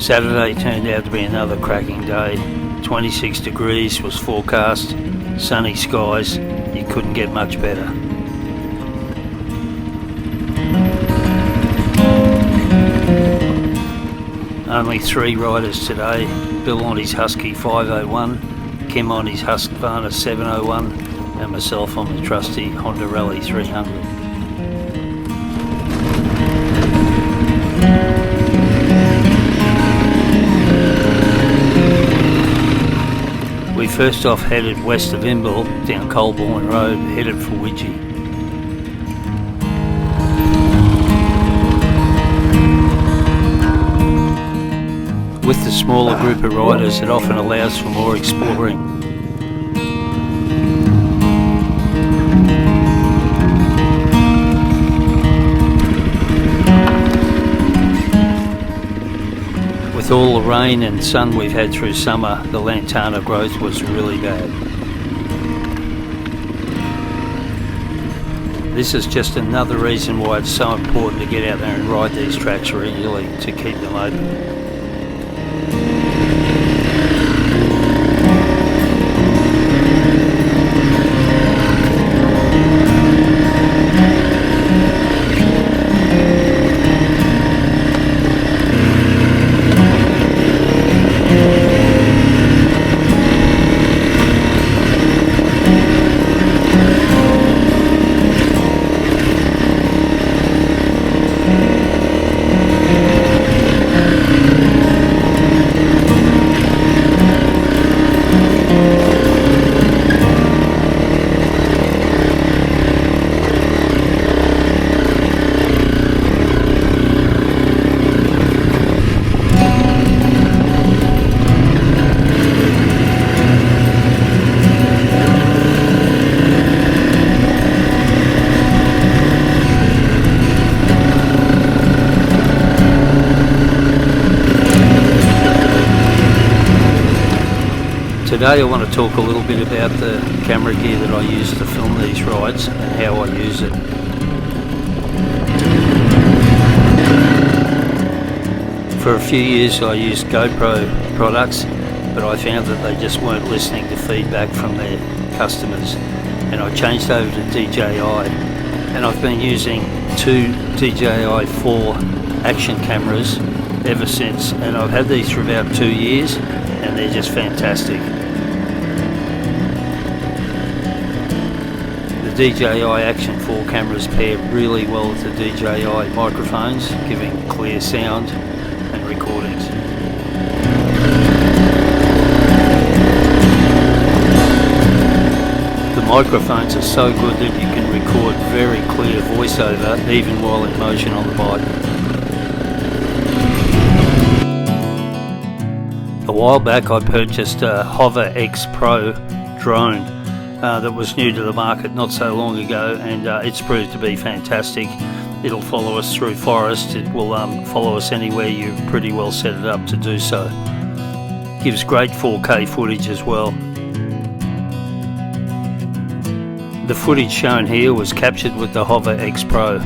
Saturday turned out to be another cracking day. 26 degrees was forecast, sunny skies, you couldn't get much better. Only 3 riders today, Bill on his Husky 501, Kim on his Husqvarna 701 and myself on the trusty Honda Rally 300. We first off headed west of Imbil down Colborne Road, headed for Widgie. With the smaller group of riders, it often allows for more exploring. With all the rain and sun we've had through summer, the lantana growth was really bad. This is just another reason why it's so important to get out there and ride these tracks regularly to keep them open. Today I want to talk a little bit about the camera gear that I use to film these rides and how I use it. For a few years I used GoPro products, but I found that they just weren't listening to feedback from their customers, and I changed over to DJI, and I've been using 2 DJI 4 action cameras ever since, and I've had these for about 2 years and they're just fantastic. The DJI Action 4 cameras pair really well with the DJI microphones, giving clear sound and recordings. The microphones are so good that you can record very clear voiceover even while in motion on the bike. A while back I purchased a Hover X Pro drone that was new to the market not so long ago, and it's proved to be fantastic. It'll follow us through forest, it will follow us anywhere you pretty well set it up to do so. Gives great 4K footage as well. The footage shown here was captured with the Hover X Pro.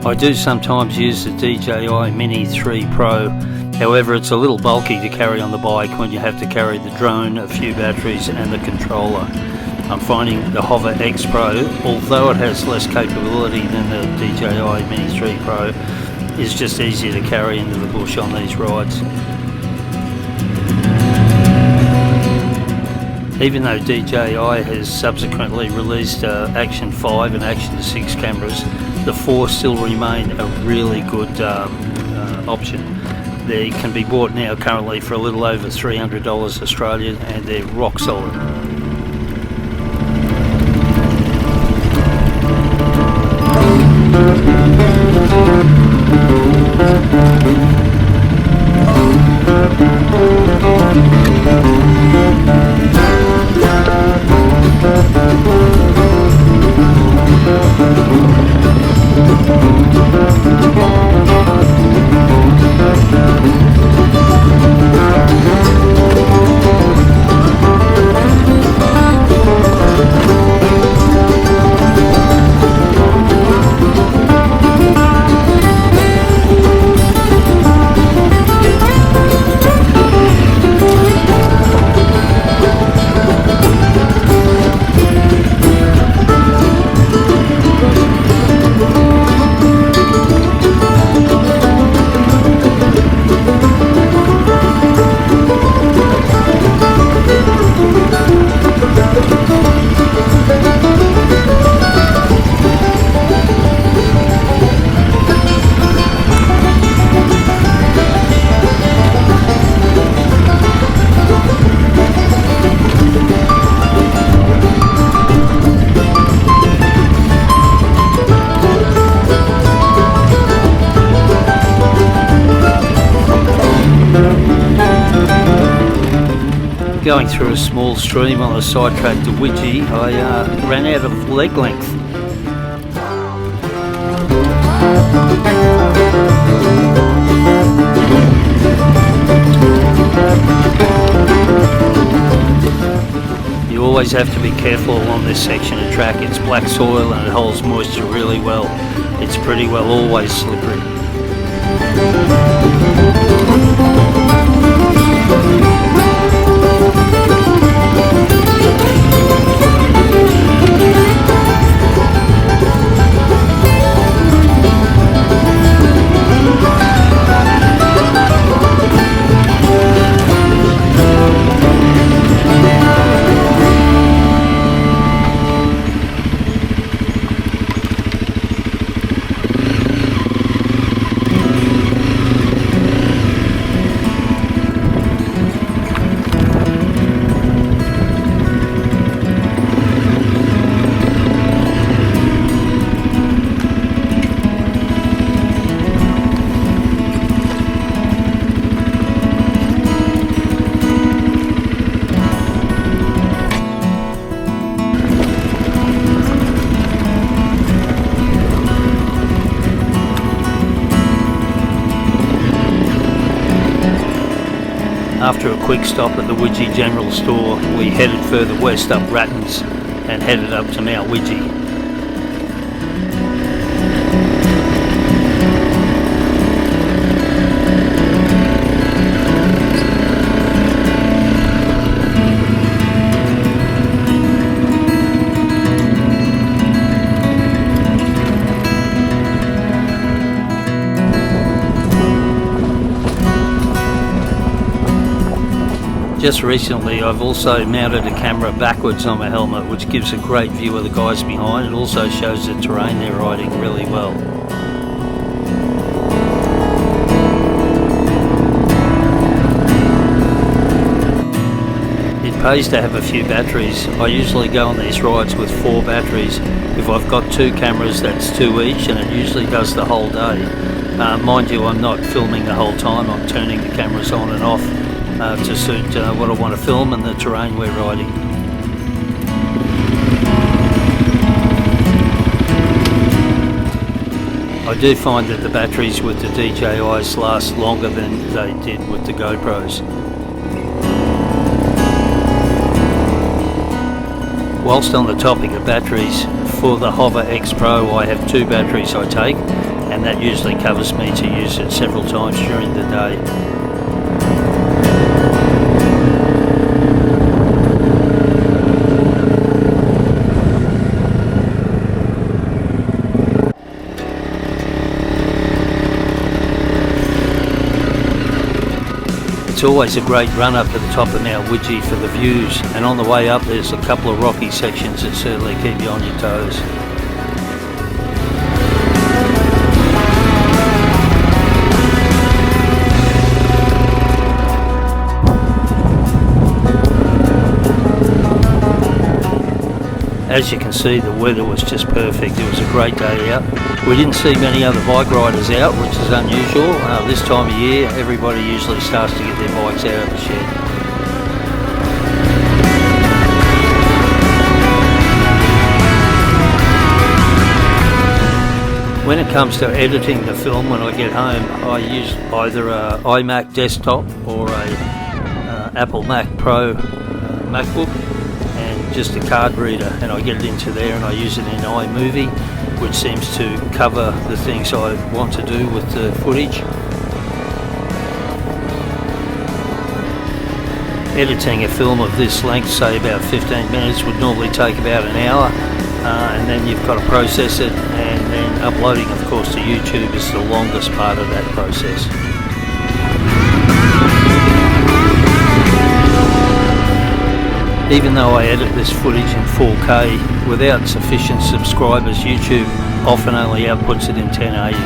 I do sometimes use the DJI Mini 3 Pro, however it's a little bulky to carry on the bike when you have to carry the drone, a few batteries and the controller. I'm finding the Hover X Pro, although it has less capability than the DJI Mini 3 Pro, is just easier to carry into the bush on these rides. Even though DJI has subsequently released Action 5 and Action 6 cameras, the 4 still remain a really good option. They can be bought now currently for a little over $300 Australian, and they're rock solid. Going through a small stream on the sidetrack to Widgie, I ran out of leg length. You always have to be careful along this section of track. It's black soil and it holds moisture really well. It's pretty well always slippery. After a quick stop at the Widgie General Store, we headed further west up Rattans and headed up to Mount Widgie. Just recently I've also mounted a camera backwards on my helmet, which gives a great view of the guys behind. It also shows the terrain they're riding really well. It pays to have a few batteries. I usually go on these rides with 4 batteries. If I've got 2 cameras, that's 2 each, and it usually does the whole day. Mind you, I'm not filming the whole time. I'm turning the cameras on and off to suit what I want to film and the terrain we're riding. I do find that the batteries with the DJIs last longer than they did with the GoPros. Whilst on the topic of batteries, for the Hover X Pro I have 2 batteries I take, and that usually covers me to use it several times during the day. It's always a great run up to the top of Mount Widgie for the views, and on the way up there's a couple of rocky sections that certainly keep you on your toes. As you can see, the weather was just perfect. It was a great day out. We didn't see many other bike riders out, which is unusual. This time of year, everybody usually starts to get their bikes out of the shed. When it comes to editing the film when I get home, I use either a iMac desktop or a Apple Mac Pro MacBook, just a card reader, and I get it into there and I use it in iMovie, which seems to cover the things I want to do with the footage. Editing a film of this length, say about 15 minutes, would normally take about an hour, and then you've got to process it, and then uploading of course to YouTube is the longest part of that process. Even though I edit this footage in 4K, without sufficient subscribers, YouTube often only outputs it in 1080.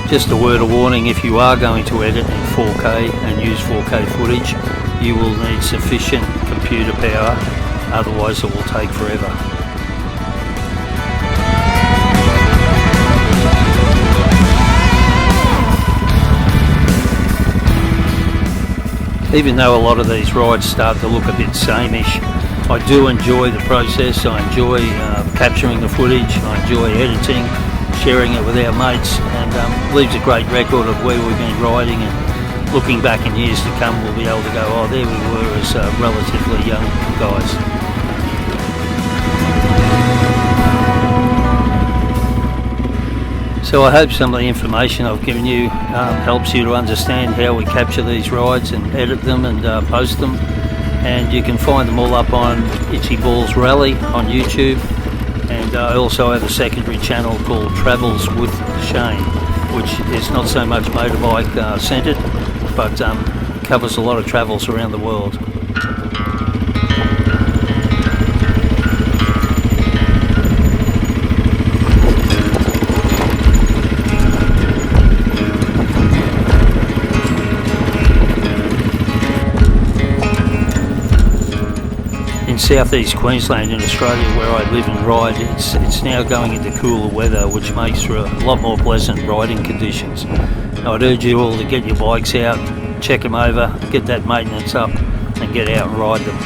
Just a word of warning, if you are going to edit in 4K and use 4K footage, you will need sufficient computer power, otherwise it will take forever. Even though a lot of these rides start to look a bit sameish, I do enjoy the process. I enjoy capturing the footage, I enjoy editing, sharing it with our mates, and leaves a great record of where we've been riding, and looking back in years to come we'll be able to go, oh, there we were as relatively young guys. So I hope some of the information I've given you helps you to understand how we capture these rides and edit them and post them. And you can find them all up on Itchy Balls Rally on YouTube. And I also have a secondary channel called Travels with Shane, which is not so much motorbike centred, but covers a lot of travels around the world. Southeast Queensland in Australia, where I live and ride, it's now going into cooler weather, which makes for a lot more pleasant riding conditions. I'd urge you all to get your bikes out, check them over, get that maintenance up, and get out and ride them.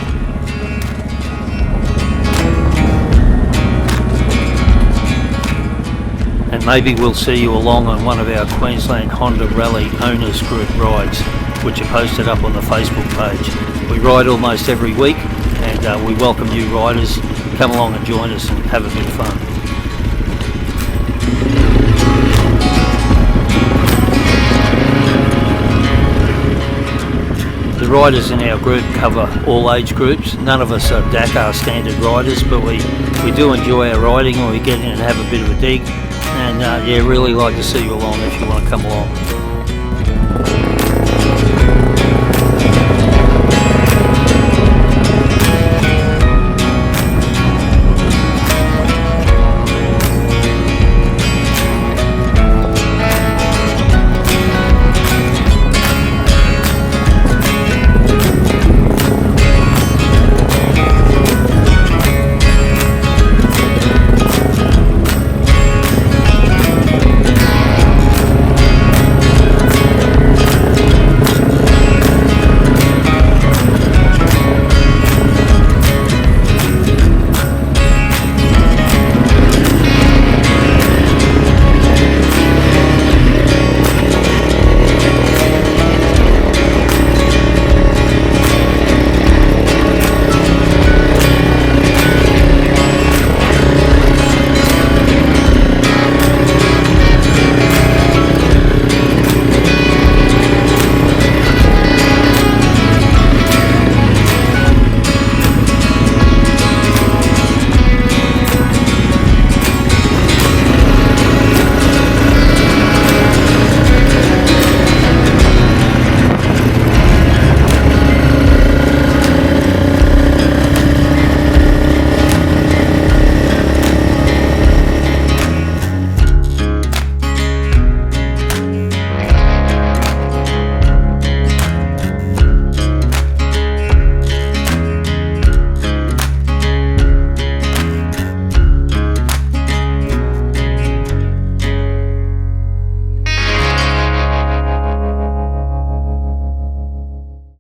And maybe we'll see you along on one of our Queensland Honda Rally Owners Group rides, which are posted up on the Facebook page. We ride almost every week, and we welcome you riders. Come along and join us and have a bit of fun. The riders in our group cover all age groups. None of us are Dakar standard riders, but we do enjoy our riding, and we get in and have a bit of a dig. And yeah, really like to see you along if you want to come along.